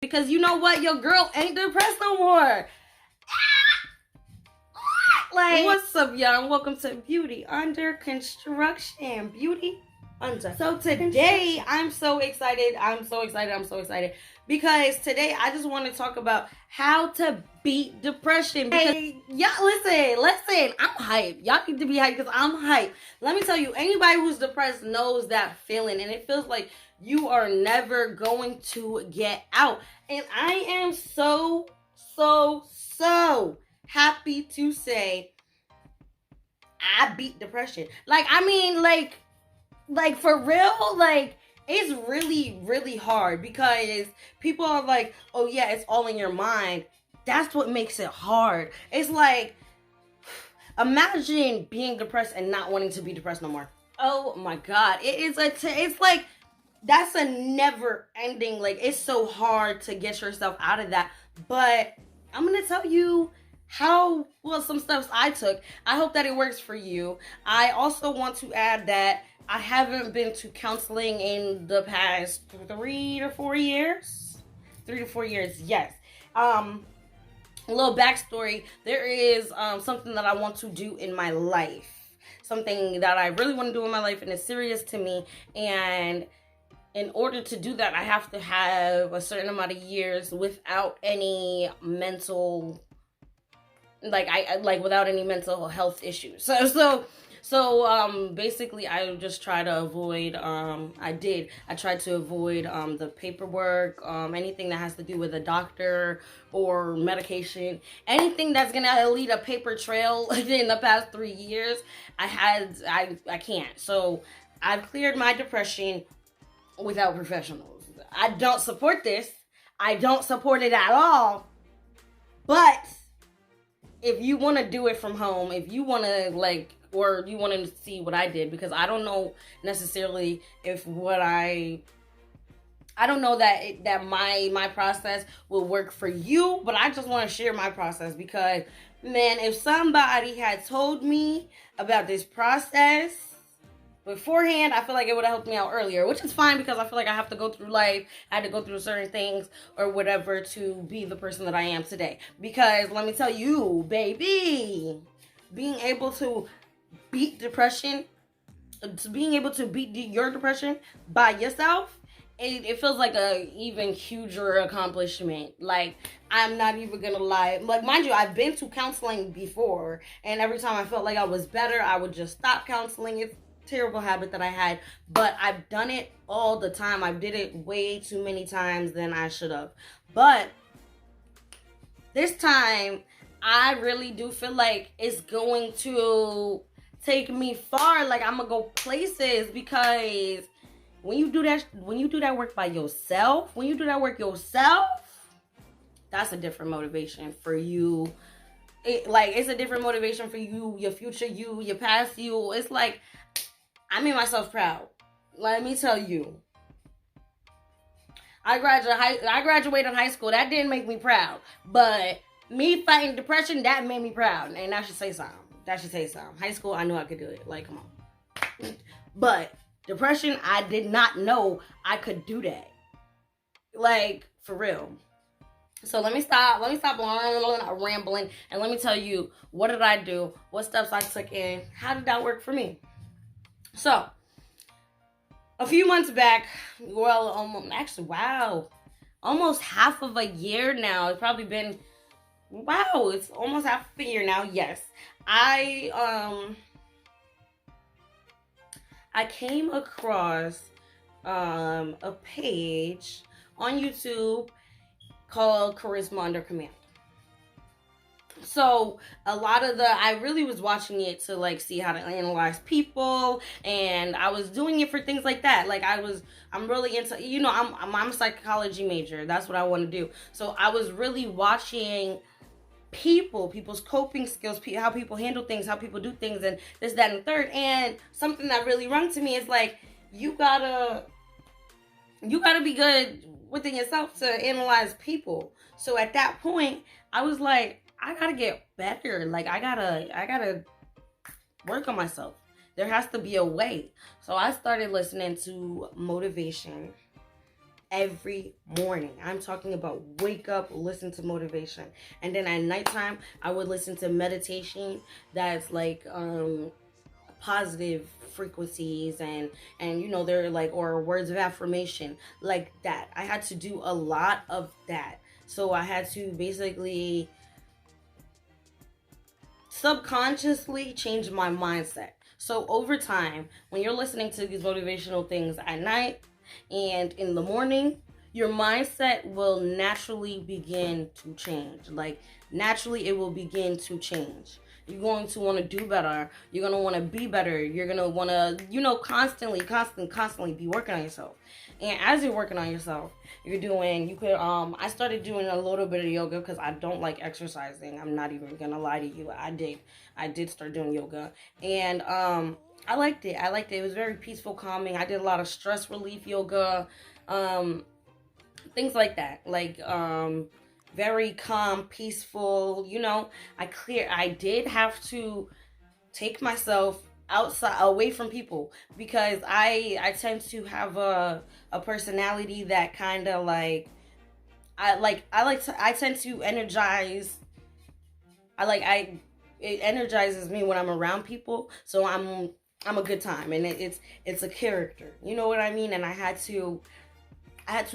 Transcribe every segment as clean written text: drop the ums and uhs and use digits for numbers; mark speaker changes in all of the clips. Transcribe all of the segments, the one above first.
Speaker 1: because you know what? Your girl ain't depressed no more. Like, what's up, y'all? And welcome to Beauty Under Construction. Beauty Under. So today, I'm so excited. Because today, I just want to talk about how to beat depression. Because, y'all, listen, I'm hyped. Y'all need to be hyped because I'm hyped. Let me tell you, anybody who's depressed knows that feeling. And it feels like you are never going to get out. And I am so happy to say I beat depression. Like, I mean, like for real, like, it's really hard because people are like, oh yeah, it's all in your mind. That's what makes it hard. It's like, imagine being depressed and not wanting to be depressed no more. Oh my God. It's like, that's a never ending, like, it's so hard to get yourself out of that. But I'm gonna tell you some steps I took. I hope that it works for you. I also want to add that I haven't been to counseling in the past 3 to 4 years. 3 to 4 years, yes. A little backstory. There is something that I want to do in my life. Something that I really want to do in my life, and it's serious to me. And in order to do that, I have to have a certain amount of years without any mental, without any mental health issues. So basically, I just try to avoid. I tried to avoid the paperwork, anything that has to do with a doctor or medication, anything that's gonna lead a paper trail. In the past 3 years, I can't. So I've cleared my depression without professionals. I don't support this. I don't support it at all. But if you want to do it from home, if you want to or you want to see what I did, because I don't know necessarily if I don't know that my process will work for you, but I just want to share my process because, man, if somebody had told me about this process beforehand, I feel like it would have helped me out earlier, which is fine because I feel like I have to go through life. I had to go through certain things or whatever to be the person that I am today. Because let me tell you, baby, being able to beat depression, being able to beat your depression by yourself, it feels like a even huger accomplishment. Like, I'm not even gonna lie. Like, mind you, I've been to counseling before, and every time I felt like I was better, I would just stop counseling. It's terrible habit that I had, but I've done it all the time. I did it way too many times than I should have. But this time, I really do feel like it's going to take me far. Like, I'm gonna go places because when you do that work by yourself, that's a different motivation for you. It's a different motivation for you, your future you, your past you. It's like, I made myself proud. Let me tell you. I graduated high school. That didn't make me proud. But me fighting depression, that made me proud. And that should say something. High school, I knew I could do it. Like, come on. But depression, I did not know I could do that. Like, for real. So let me stop rambling, and let me tell you, what did I do? What steps I took in? How did that work for me? So, a few months back, almost half of a year now. It's probably been, it's almost half of a year now. Yes, I came across a page on YouTube called Charisma Under Command. So I really was watching it to see how to analyze people, and I was doing it for things like that. Like, I'm really into, I'm a psychology major. That's what I want to do. So I was really watching people's coping skills, how people handle things, how people do things, and this, that, and the third. And something that really rung to me is like, you gotta be good within yourself to analyze people. So at that point, I was like, I gotta get better. Like, I gotta work on myself. There has to be a way. So I started listening to motivation every morning. I'm talking about wake up, listen to motivation. And then at nighttime, I would listen to meditation that's like positive frequencies, and they're like, or words of affirmation like that. I had to do a lot of that. So I had to basically subconsciously change my mindset. So over time, when you're listening to these motivational things at night and in the morning, your mindset will naturally begin to change. Like, naturally, it will begin to change. You're going to want to do better. You're going to want to be better. You're going to want to, constantly be working on yourself. And as you're working on yourself, I started doing a little bit of yoga because I don't like exercising. I'm not even going to lie to you. I did start doing yoga. And I liked it. It was very peaceful, calming. I did a lot of stress relief yoga. Things like that. Like, very calm, peaceful, I did have to take myself outside, away from people, because I tend to have a personality that kind of I tend to energize. It energizes me when I'm around people, so I'm a good time, and it's a character, you know what I mean? And I had to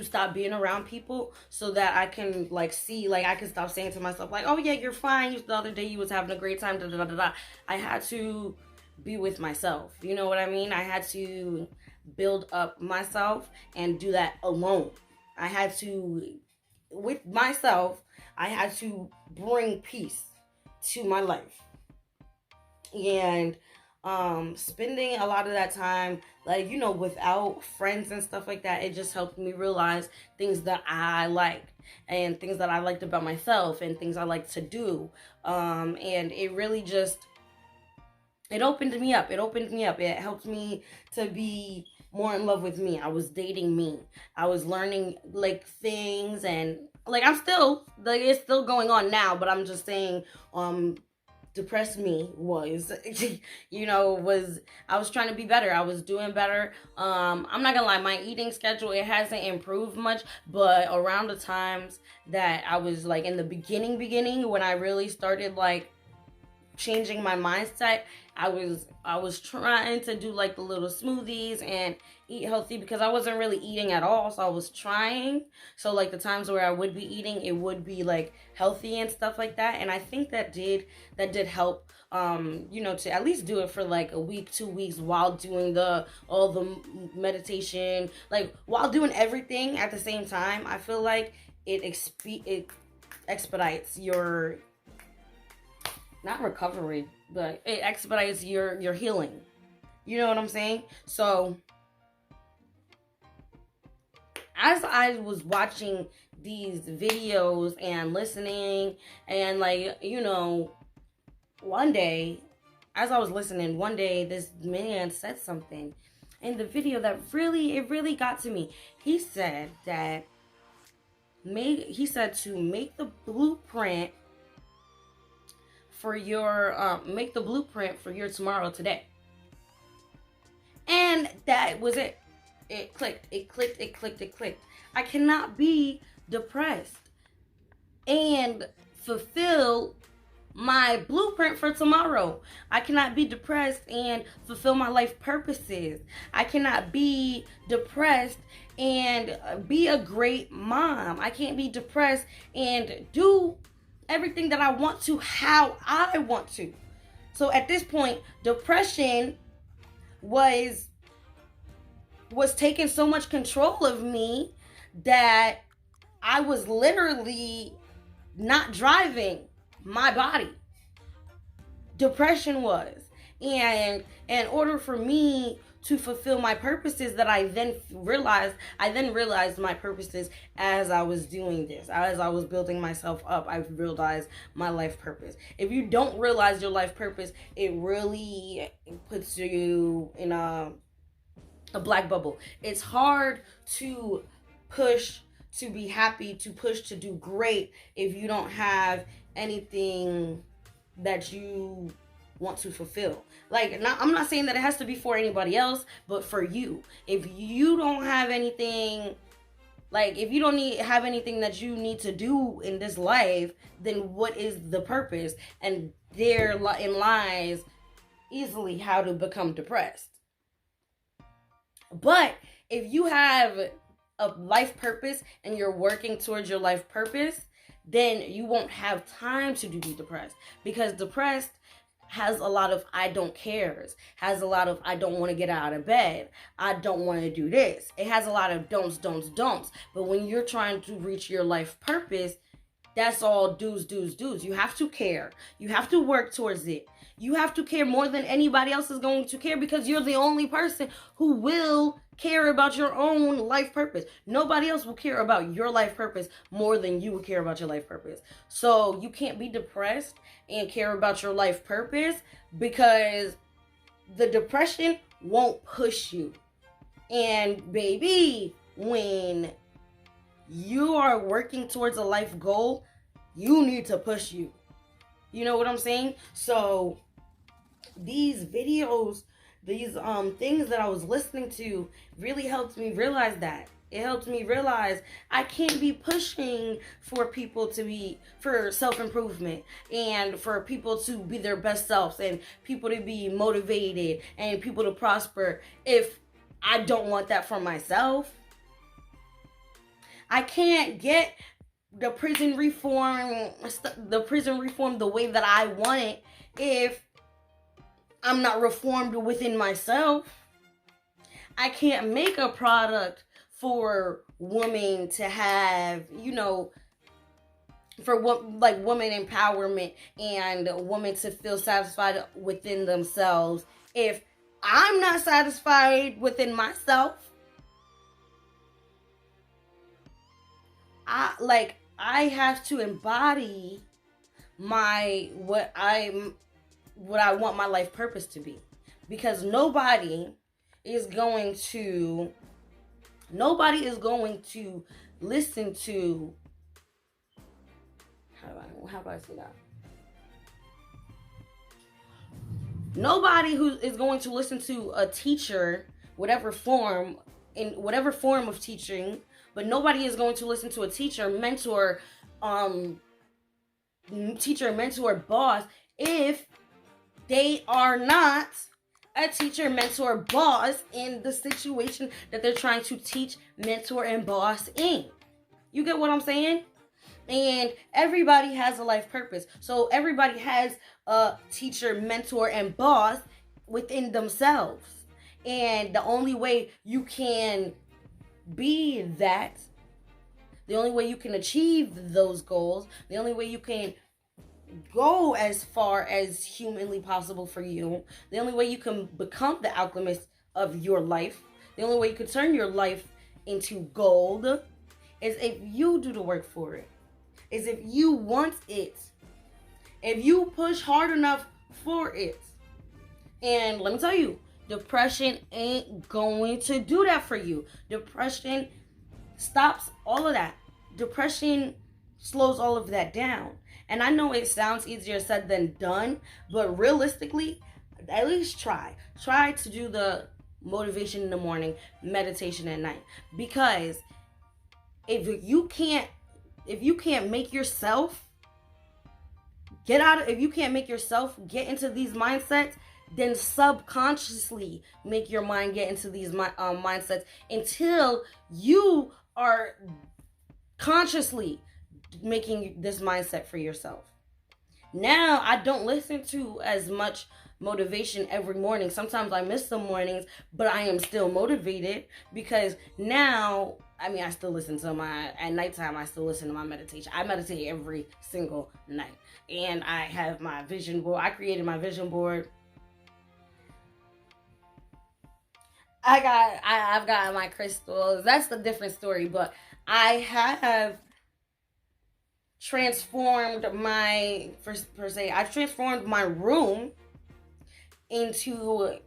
Speaker 1: stop being around people so that I can see, I can stop saying to myself oh yeah, you're fine. The other day you was having a great time. Da, da, da, da, da. I had to be with myself. You know what I mean? I had to build up myself and do that alone. With myself, I had to bring peace to my life. And spending a lot of that time without friends and stuff like that, it just helped me realize things that I liked, and things that I liked about myself, and things I like to do. And it really just, it opened me up. It helped me to be more in love with me. I was dating me. I was learning things, and I'm still it's still going on now, but I'm just saying depressed me was I was trying to be better. I was doing better. I'm not gonna lie, my eating schedule, it hasn't improved much, but around the times that I was in the beginning when I really started changing my mindset, I was trying to do the little smoothies and eat healthy, because I wasn't really eating at all. So I was trying. So the times where I would be eating, it would be healthy and stuff like that. And I think that did help, to at least do it for a week, 2 weeks, while doing all the meditation, while doing everything at the same time. I feel like it expedites your, not recovery, but it expedites your healing. You know what I'm saying? So as I was watching these videos and listening, and one day, as I was listening, one day this man said something in the video that really got to me. He said that to make the blueprint for your tomorrow today. And that was it. It clicked. I cannot be depressed and fulfill my blueprint for tomorrow. I cannot be depressed and fulfill my life purposes. I cannot be depressed and be a great mom. I can't be depressed and do everything that I want to, how I want to. So at this point, depression was taking so much control of me that I was literally not driving my body. Depression was. And in order for me to fulfill my purposes, that I then realized my purposes as I was doing this. As I was building myself up, I realized my life purpose. If you don't realize your life purpose, it really puts you in a black bubble. It's hard to push to be happy, to push to do great, if you don't have anything that you want to fulfill. I'm not saying that it has to be for anybody else, but for you. If you don't have anything Like, if you don't have anything that you need to do in this life, then what is the purpose? And therein lies easily how to become depressed. But if you have a life purpose and you're working towards your life purpose, then you won't have time to be depressed, because depressed has a lot of I don't cares, has a lot of I don't want to get out of bed, I don't want to do this. It has a lot of don'ts. But when you're trying to reach your life purpose, that's all do's. You have to care. You have to work towards it. You have to care more than anybody else is going to care, because you're the only person who will care about your own life purpose. Nobody else will care about your life purpose more than you will care about your life purpose. So you can't be depressed and care about your life purpose, because the depression won't push you. And baby, when you are working towards a life goal, you need to push you. You know what I'm saying? So these videos, these things that I was listening to really helped me realize that. It helped me realize I can't be pushing for people for self-improvement, and for people to be their best selves, and people to be motivated, and people to prosper, if I don't want that for myself. I can't get the prison reform the way that I want it if I'm not reformed within myself. I can't make a product for women to have, for woman empowerment and women to feel satisfied within themselves if I'm not satisfied within myself. I have to embody what I want my life purpose to be, because nobody is going to listen to, how do I say that? Nobody who is going to listen to a teacher, whatever form of teaching, but nobody is going to listen to a teacher, mentor, boss, if they are not a teacher, mentor, boss in the situation that they're trying to teach, mentor, and boss in. You get what I'm saying? And everybody has a life purpose. So everybody has a teacher, mentor, and boss within themselves. And the only way you can be that, the only way you can achieve those goals, the only way you can go as far as humanly possible for you, the only way you can become the alchemist of your life, the only way you can turn your life into gold, is if you do the work for it, is if you want it, if you push hard enough for it. And let me tell you, depression ain't going to do that for you. Depression stops all of that. Depression slows all of that down. And I know it sounds easier said than done, but realistically, at least try. Try to do the motivation in the morning, meditation at night. Because if you can't make yourself get into these mindsets, then subconsciously make your mind get into these mindsets until you are consciously making this mindset for yourself. Now, I don't listen to as much motivation every morning. Sometimes I miss some mornings, but I am still motivated, because now, I still listen to at nighttime, I still listen to my meditation. I meditate every single night. And I have my vision board. I created my vision board. I've got my crystals. That's a different story, but I have transformed I've transformed my room into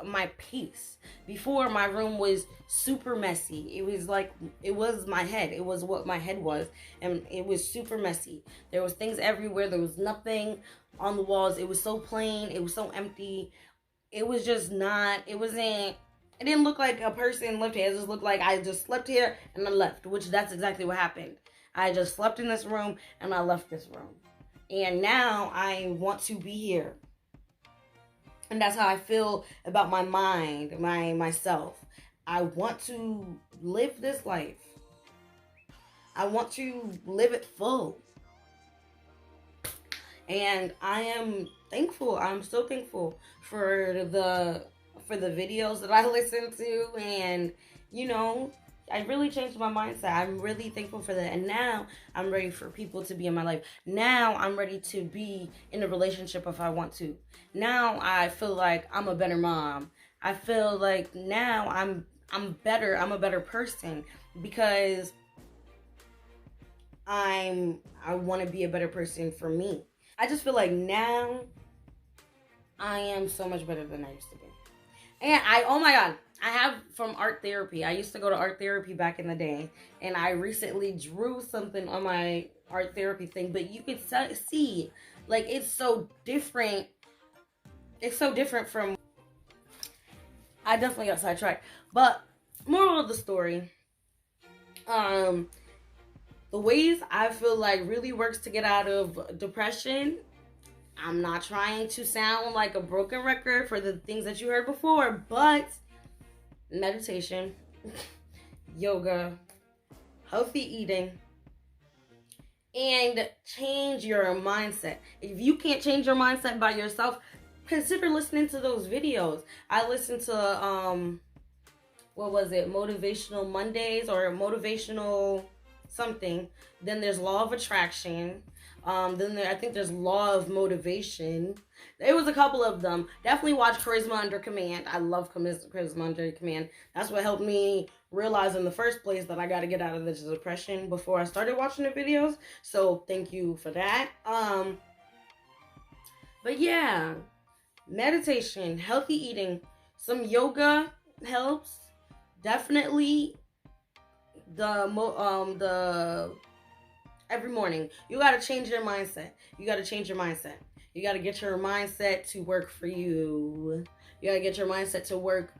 Speaker 1: my peace. Before, my room was super messy. It was my head. It was what my head was, and it was super messy. There was things everywhere. There was nothing on the walls. It was so plain. It was so empty. It was just not. It wasn't It didn't look like a person lived here. It just looked like I just slept here and I left, which that's exactly what happened. I just slept in this room and I left this room. And now I want to be here. And that's how I feel about my mind, myself. I want to live this life. I want to live it full. And I am thankful. I'm so thankful for the videos that I listen to, and you know, I really changed my mindset. I'm really thankful for that. And now I'm ready for people to be in my life. Now I'm ready to be in a relationship if I want to. Now I feel like I'm a better mom. I feel like now I'm better. I'm a better person because I want to be a better person for me. I just feel like now I am so much better than I used to be. And oh my God, I have from art therapy. I used to go to art therapy back in the day, and I recently drew something on my art therapy thing, but you could see, like, it's so different. It's so different from, I definitely got sidetracked. But moral of the story, the ways I feel like really works to get out of depression, I'm not trying to sound like a broken record for the things that you heard before, but meditation, yoga, healthy eating, and change your mindset. If you can't change your mindset by yourself, consider listening to those videos. I listened to, what was it? Motivational Mondays or motivational something. Then there's Law of Attraction. Then I think there's Law of Motivation. There was a couple of them. Definitely watch Charisma Under Command. I love Charisma Under Command. That's what helped me realize in the first place that I got to get out of this depression before I started watching the videos. So thank you for that. But yeah, meditation, healthy eating, some yoga helps. Definitely the every morning. You got to change your mindset. You got to change your mindset. You got to get your mindset to work for you. You got to get your mindset to work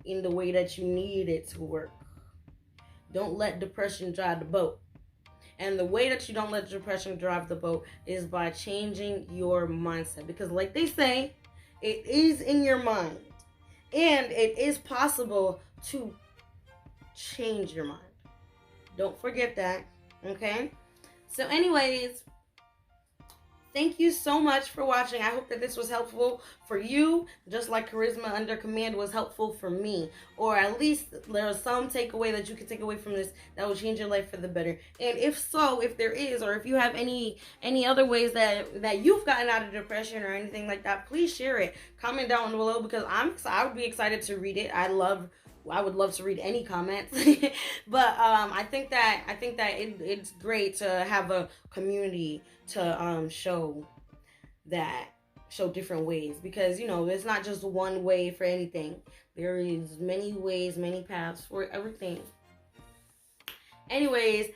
Speaker 1: in the way that you need it to work. Don't let depression drive the boat. And the way that you don't let depression drive the boat is by changing your mindset. Because like they say, it is in your mind. And it is possible to change your mind. Don't forget that. Okay? So anyways, thank you so much for watching. I hope that this was helpful for you, just like Charisma Under Command was helpful for me. Or at least there was some takeaway that you can take away from this that will change your life for the better. And if so, if there is, or if you have any other ways that you've gotten out of depression or anything like that, please share it. Comment down below because I would be excited to read it. I would love to read any comments. But I think that it's great to have a community to show different ways, because you know it's not just one way for anything. There is many ways, many paths for everything. Anyways,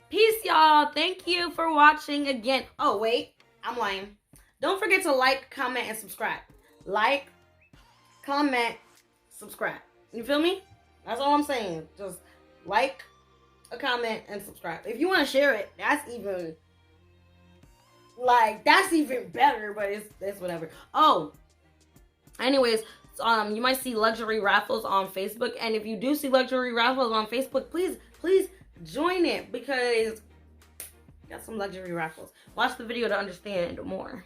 Speaker 1: peace, y'all. Thank you for watching again. Oh wait, I'm lying. Don't forget to like, comment, and subscribe. Like, comment, subscribe. You feel me? That's all I'm saying. Just like, a comment, and subscribe. If you want to share it, that's even better, but it's whatever. Oh, anyways, you might see luxury raffles on Facebook, and if you do see luxury raffles on Facebook, please join it, because got some luxury raffles. Watch the video to understand more.